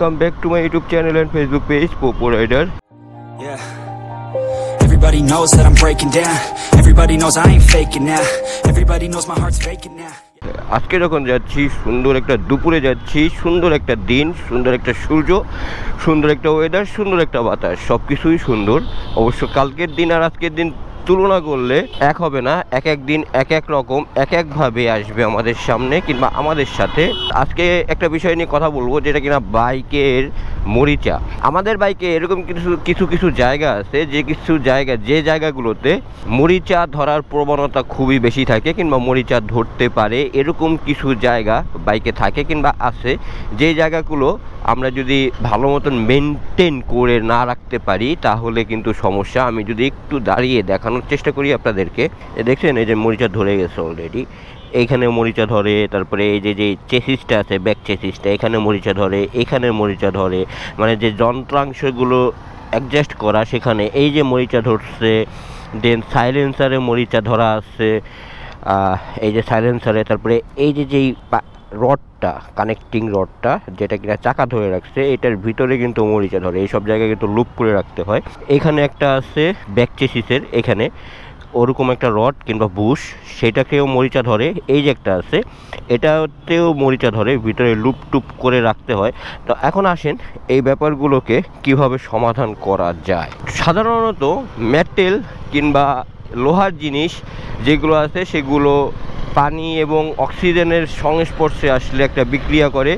welcome back to my YouTube channel and Facebook page Popo Rider. Yeah. Everybody knows that I'm breaking down. Everybody knows I ain't faking now. Everybody knows my heart's faking now. আজকে যখন যাচ্ছি সুন্দর একটা দুপুরে যাচ্ছি, সুন্দর একটা দিন, সুন্দর একটা সূর্য, সুন্দর একটা ওয়েদার, সুন্দর একটা বাতাস, সব কিছুই সুন্দর। অবশ্য কালকের দিন আর আজকের দিন তুলনা করলে এক হবে না, এক এক দিন এক এক রকম এক একভাবে আসবে আমাদের সামনে কিংবা আমাদের সাথে। আজকে একটা বিষয় নিয়ে কথা বলবো, যেটা কিনা বাইকের মরিচা। আমাদের বাইকে এরকম কিছু জায়গা আছে, যে জায়গাগুলোতে মরিচা ধরার প্রবণতা খুবই বেশি থাকে কিংবা মরিচা ধরতে পারে, এরকম কিছু জায়গা বাইকে থাকে কিংবা আছে, যে জায়গাগুলো আমরা যদি ভালো মতন মেনটেন করে না রাখতে পারি তাহলে কিন্তু সমস্যা। আমি যদি একটু দাঁড়িয়ে দেখানোর চেষ্টা করি আপনাদেরকে, দেখছেন এই যে মরিচা ধরে গেছে অলরেডি, এইখানে মরিচা ধরে, তারপরে এই যে চেসিসটা আছে, ব্যাক চেসিসটা, এখানে মরিচা ধরে, এখানে মরিচা ধরে, মানে যে যন্ত্রাংশগুলো অ্যাডজাস্ট করা সেখানে এই যে মরিচা ধরছে। দেন সাইলেন্সারে মরিচা ধরা আছে, এই যে সাইলেন্সারে। তারপরে এই যেই রডটা, কানেক্টিং রডটা যেটা কিনা চাকা ধরে রাখছে, এটার ভিতরে কিন্তু মরিচা ধরে। এইসব জায়গায় কিন্তু লুপ করে রাখতে হয়। এখানে একটা আছে ব্যাক চেসিসের, এখানে ওরকম একটা রড কিংবা বুশ, সেটাকেও মরিচা ধরে। এই যে একটা আছে, এটাতেও মরিচা ধরে, ভিতরে লুপ টুপ করে রাখতে হয়। তো এখন আসেন এই ব্যাপারগুলোকে কিভাবে সমাধান করা যায়। সাধারণত মেটেল কিংবা লোহার জিনিস যেগুলো আছে সেগুলো পানি এবং অক্সিজেনের সংস্পর্শে আসলে একটা বিক্রিয়া করে।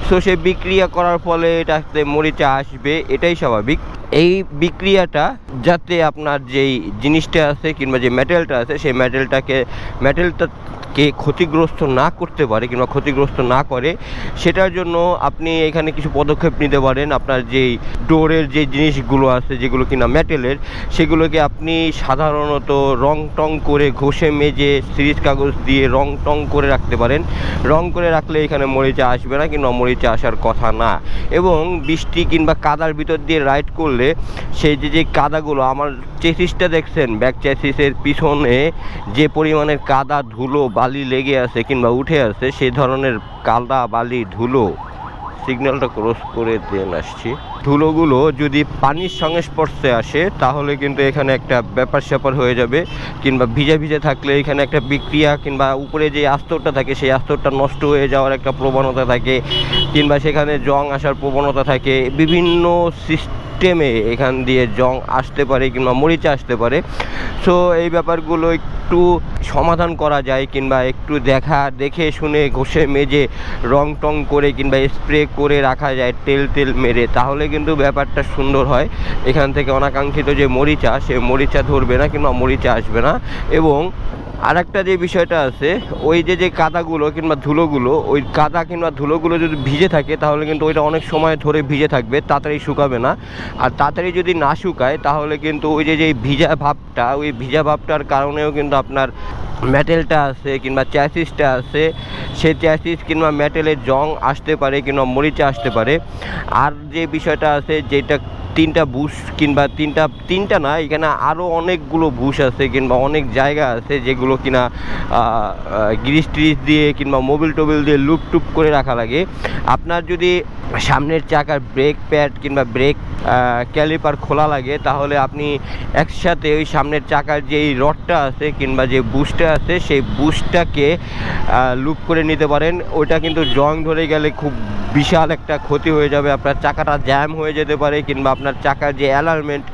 সো সেই বিক্রিয়া করার ফলে এটাতে মরিচা আসবে, এটাই স্বাভাবিক। এই বিক্রিয়াটা যাতে আপনার যেই জিনিসটা আছে কিংবা যে মেটেলটা আছে, সেই মেটেলটাকে ক্ষতিগ্রস্ত না করতে পারে কিংবা ক্ষতিগ্রস্ত না করে, সেটার জন্য আপনি এখানে কিছু পদক্ষেপ নিতে পারেন। আপনার যেই ডোরের যে জিনিসগুলো আছে যেগুলো কিনা মেটেলের, সেগুলোকে আপনি সাধারণত রং টং করে ঘষে মেজে সিরিজ কাগজ দিয়ে রং টং করে রাখতে পারেন। রং করে রাখলে এখানে মরিচা আসবে না কিংবা মরিচা আসার কথা না। এবং বৃষ্টি কিংবা কাদার ভিতর দিয়ে রাইড করলে সেই যে কাদাগুলো, আমার চেসিসটা দেখছেন, ব্যাক চেসিসের পিছনে যে পরিমাণের কাদা ধুলো বালি লেগে আছে কিংবা উঠে আছে, সেই ধরনের কাদা বালি ধুলো, সিগন্যালটা ক্রস করে দিয়ে আসছি, ধুলোগুলো যদি পানির সংস্পর্শে আসে তাহলে কিন্তু এখানে একটা ব্যাপার স্যাপার হয়ে যাবে। কিংবা ভিজে থাকলে এখানে একটা বিক্রিয়া কিংবা উপরে যে আস্তরটা থাকে সেই আস্তরটা নষ্ট হয়ে যাওয়ার একটা প্রবণতা থাকে, কিংবা সেখানে জং আসার প্রবণতা থাকে। বিভিন্ন সিস্টেমে এখান দিয়ে জং আসতে পারে কিংবা মরিচা আসতে পারে। সো এই ব্যাপারগুলো একটু সমাধান করা যায় কিংবা একটু দেখে শুনে ঘষে মেজে রং টং করে কিংবা স্প্রে করে রাখা যায় তেল মেরে, তাহলে কিন্তু ব্যাপারটা সুন্দর হয়। এখান থেকে অনাকাঙ্ক্ষিত যে মরিচা, সে মরিচা ধরবে না কিংবা মরিচা আসবে না। এবং আর একটা যে বিষয়টা আছে, ওই যে কাদাগুলো কিংবা ধুলোগুলো, ওই কাদা কিংবা ধুলোগুলো যদি ভিজে থাকে তাহলে কিন্তু ওইটা অনেক সময় ধরে ভিজে থাকবে, তাড়াতাড়ি শুকাবে না। আর তাড়াতাড়ি যদি না শুকায় তাহলে কিন্তু ওই যে ভিজা ভাবটা, ওই ভিজা ভাবটার কারণেও কিন্তু আপনার মেটেলটা আছে কিংবা চ্যাসিসটা আছে, সেই চ্যাসিস কিংবা মেটেলের জং আসতে পারে কিংবা মরিচা আসতে পারে। আর যে বিষয়টা আছে, যেটা তিনটা বুশ কিংবা তিনটা না, এখানে আরও অনেকগুলো বুশ আছে কিংবা অনেক জায়গা আছে যেগুলো কিনা গ্রিস ট্রিস দিয়ে কিংবা মোবিল টোবিল দিয়ে লুপ টুপ করে রাখা লাগে। আপনার যদি সামনের চাকার ব্রেক প্যাড কিংবা ব্রেক ক্যালিপার খোলা লাগে তাহলে আপনি একসাথে ওই সামনের চাকার যেই রডটা আছে কিংবা যে বুশটা আছে, সেই বুশটাকে লুপ করে নিতে পারেন। ওইটা কিন্তু জং ধরে গেলে খুব বিশাল একটা ক্ষতি হয়ে যাবে, আপনার চাকাটা জ্যাম হয়ে যেতে পারে, কিংবা আপনার চাকার যে অ্যালার্মেন্ট,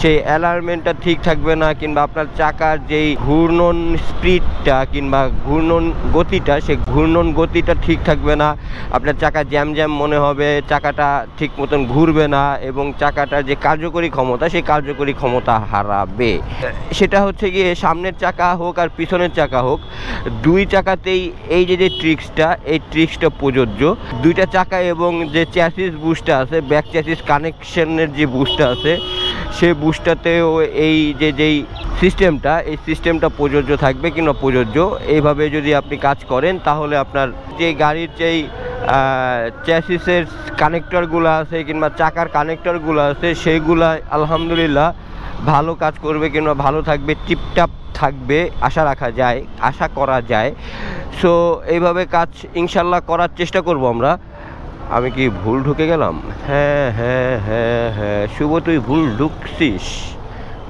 সেই অ্যালার্মেন্টটা ঠিক থাকবে না, কিংবা আপনার চাকার যেই ঘূর্ণন স্পিডটা কিংবা ঘূর্ণন গতিটা, সেই ঘূর্ণন গতিটা ঠিক থাকবে না। আপনার চাকা জ্যাম মনে হবে, চাকাটা ঠিক মতন ঘুরবে না এবং চাকাটার যে কার্যকরী ক্ষমতা, সেই কার্যকরী ক্ষমতা হারাবে। সেটা হচ্ছে গিয়ে সামনের চাকা হোক আর পিছনের চাকা হোক, দুই চাকাতেই এই যে ট্রিক্সটা, এই ট্রিক্সটা প্রযোজ্য। দুইটা চাকা এবং যে চ্যাসিস বুস্টটা আছে, ব্যাক চ্যাসিস কানেকশনের যে বুস্টটা আছে, সেই বুস্টটাতেও এই যেই সিস্টেমটা, এই সিস্টেমটা প্রযোজ্য থাকবে কিংবা প্রযোজ্য। এইভাবে যদি আপনি কাজ করেন তাহলে আপনার যে গাড়ির যেই চ্যাসিসের কানেক্টরগুলো আছে কিংবা চাকার কানেক্টরগুলো আছে, সেইগুলা আলহামদুলিল্লাহ ভালো কাজ করবে কিংবা ভালো থাকবে, টিপটাপ থাকবে, আশা করা যায়। সো এইভাবে কাজ ইনশাল্লাহ করার চেষ্টা করব আমরা। আমি কি ভুল ঢুকে গেলাম? হ্যাঁ হ্যাঁ হ্যাঁ হ্যাঁ, শুভ তুই ভুল ঢুকছিস,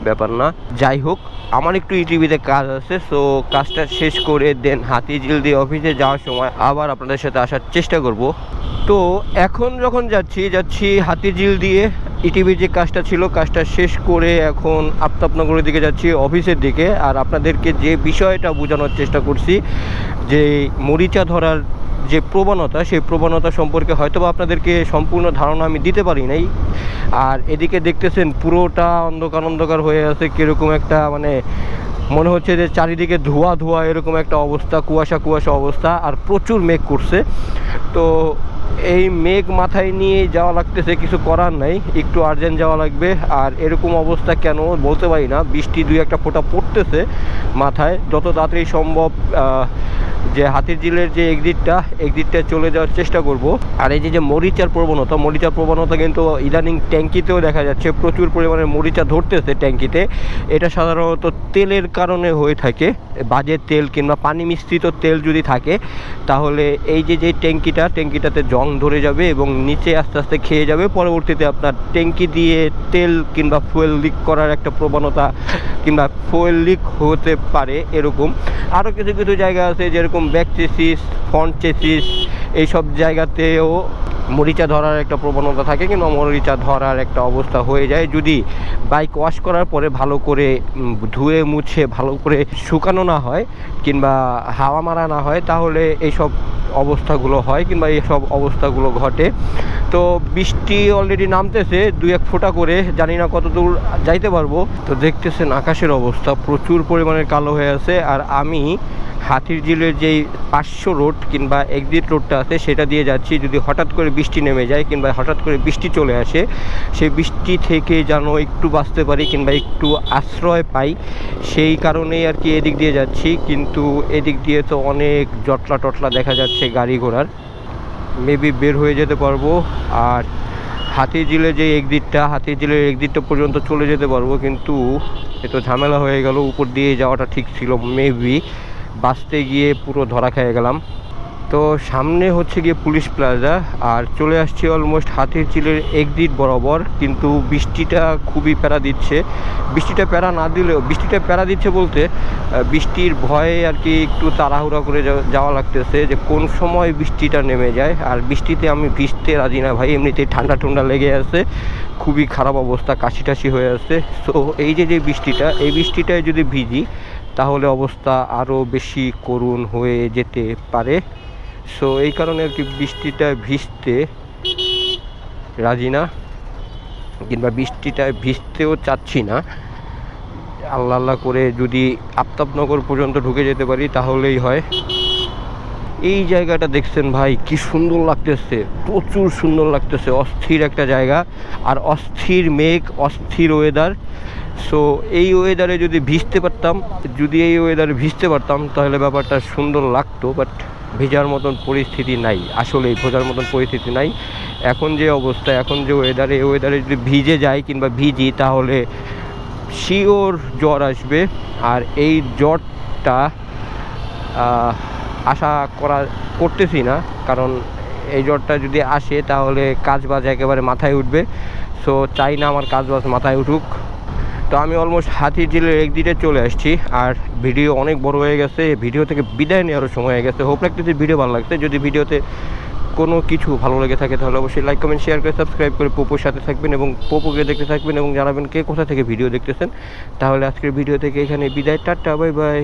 ব্যাপার না। যাই হোক, আমার একটু ইটিভিতে কাজ আছে, সো কাজটা শেষ করে দেন হাতিঝিল দিয়ে অফিসে যাওয়ার সময় আবার আপনাদের সাথে আসার চেষ্টা করব। তো এখন যখন যাচ্ছি হাতিঝিল দিয়ে ইটিভির যে কাজটা ছিল কাজটা শেষ করে এখন আফতাবনগরের দিকে যাচ্ছি অফিসের দিকে। আর আপনাদেরকে যে বিষয়টা বোঝানোর চেষ্টা করছি যে মরিচা ধরার যে প্রবণতা, সেই প্রবণতা সম্পর্কে হয়তো বা আপনাদেরকে সম্পূর্ণ ধারণা আমি দিতে পারি নাই। আর এদিকে দেখতেছেন পুরোটা অন্ধকার হয়ে আছে, কীরকম একটা মানে মনে হচ্ছে যে চারিদিকে ধোঁয়া ধোঁয়া এরকম একটা অবস্থা, কুয়াশা অবস্থা, আর প্রচুর মেঘ করছে। তো এই মেঘ মাথায় নিয়ে যাওয়া লাগতেছে, কিছু করার নাই, একটু আর্জেন্ট যাওয়া লাগবে। আর এরকম অবস্থা কেন বলতে পারি না, বৃষ্টি দুই একটা ফোঁটা পড়তেছে মাথায়। যত তাড়াতাড়ি সম্ভব যে হাতিঝিলের যে এক্সিটটা চলে যাওয়ার চেষ্টা করব। আর এই যে মরিচার প্রবণতা কিন্তু ইদানিং ট্যাঙ্কিতেও দেখা যাচ্ছে, প্রচুর পরিমাণে মরিচা ধরতেছে ট্যাঙ্কিতে। এটা সাধারণত তেলের কারণে হয়ে থাকে, বাজে তেল কিংবা পানি মিশ্রিত তেল যদি থাকে তাহলে এই যে ট্যাঙ্কিটাতে জং ধরে যাবে এবং নিচে আস্তে আস্তে খেয়ে যাবে। পরবর্তীতে আপনার ট্যাঙ্কি দিয়ে তেল কিংবা ফুয়েল লিক করার একটা প্রবণতা কিংবা ফুয়েল লিক হতে পারে। এরকম আরও কিছু জায়গা আছে, যেরকম ব্যাক চেসিস, ফ্রন্ট চেসিস, এইসব জায়গাতেও মরিচা ধরার একটা প্রবণতা থাকে কিংবা মরিচা ধরার একটা অবস্থা হয়ে যায় যদি বাইক ওয়াশ করার পরে ভালো করে ধুয়ে মুছে ভালো করে শুকানো না হয় কিংবা হাওয়া মারা না হয়, তাহলে এইসব অবস্থাগুলো হয় কিংবা এইসব অবস্থাগুলো ঘটে। তো বৃষ্টি অলরেডি নামতেছে দুই এক ফোঁটা করে, জানি না কত দূর যাইতে পারবো। তো দেখতেছেন আকাশের অবস্থা প্রচুর পরিমাণে কালো হয়ে আছে। আর আমি হাতিঝিলের যেই 500 রোড কিংবা এক্সিট রোডটা আছে সেটা দিয়ে যাচ্ছি। যদি হঠাৎ করে বৃষ্টি নেমে যায় কিংবা হঠাৎ করে বৃষ্টি চলে আসে, সেই বৃষ্টি থেকে যেন একটু বাঁচতে পারি কিংবা একটু আশ্রয় পাই, সেই কারণেই আর কি এদিক দিয়ে যাচ্ছি। কিন্তু এদিক দিয়ে তো অনেক জটলা দেখা যাচ্ছে গাড়ি ঘোড়ার, মেবি বের হয়ে যেতে পারবো। আর হাতিঝিলের যে এক্সিটটা পর্যন্ত চলে যেতে পারবো, কিন্তু এ তো ঝামেলা হয়ে গেল। উপর দিয়ে যাওয়াটা ঠিক ছিল, মেবি বাঁচতে গিয়ে পুরো ধরা খেয়ে গেলাম। তো সামনে হচ্ছে গিয়ে পুলিশ প্লাজা, আর চলে আসছি অলমোস্ট হাতিঝিলের এক্সিট বরাবর। কিন্তু বৃষ্টিটা খুবই প্যারা দিচ্ছে। বৃষ্টিটা প্যারা দিচ্ছে বলতে বৃষ্টির ভয়ে আর কি একটু তাড়াহুড়া করে যাওয়া লাগতেছে যে কোন সময় বৃষ্টিটা নেমে যায়। আর বৃষ্টিতে আমি ভিজতে রাজি না ভাই, এমনিতেই ঠান্ডা লেগে আছে, খুবই খারাপ অবস্থা, কাশি টাশি হয়ে আছে। সো এই যে বৃষ্টিটায় যদি ভিজি তাহলে অবস্থা আরও বেশি করুণ হয়ে যেতে পারে। সো এই কারণে আর কি বৃষ্টিটা ভিজতে রাজি না কিংবা বৃষ্টিটায় ভিজতেও চাচ্ছি না। আল্লাহ করে যদি আফতাবনগর পর্যন্ত ঢুকে যেতে পারি তাহলেই হয়। এই জায়গাটা দেখছেন ভাই কি সুন্দর লাগতেছে, প্রচুর সুন্দর লাগতেছে, অস্থির একটা জায়গা আর অস্থির মেঘ, অস্থির ওয়েদার। সো এই ওয়েদারে যদি ভিজতে পারতাম তাহলে ব্যাপারটা সুন্দর লাগতো। বাট ভেজার মতন পরিস্থিতি নাই, আসলেই ভোজার মতন পরিস্থিতি নাই। এখন যে অবস্থা, এখন যে ওয়েদারে, এই ওয়েদারে যদি ভিজে যাই কিংবা ভিজি তাহলে শিওর জ্বর আসবে। আর এই জ্বরটা আশা করতেছি না, কারণ এই জ্বরটা যদি আসে তাহলে কাজবাজ একেবারে মাথায় উঠবে। সো চাই না আমার কাজবাজ মাথায় উঠুক। তো আমি অলমোস্ট হাতিঝিলের এক্সিটে চলে আসছি। আর ভিডিও অনেক বড় হয়ে গেছে, ভিডিও থেকে বিদায় নেওয়ারও সময় হয়ে গেছে। হোপ রাখতেছি ভিডিও ভালো লাগছে। যদি ভিডিওতে কোনো কিছু ভালো লেগে থাকে তাহলে অবশ্যই লাইক কমেন্ট শেয়ার করে সাবস্ক্রাইব করে পোপোর সাথে থাকবেন এবং পোপোকে দেখতে থাকবেন এবং জানাবেন কে কোথা থেকে ভিডিও দেখতেছেন। তাহলে আজকের ভিডিও থেকে এখানে বিদায়, টাটা, বাই বাই।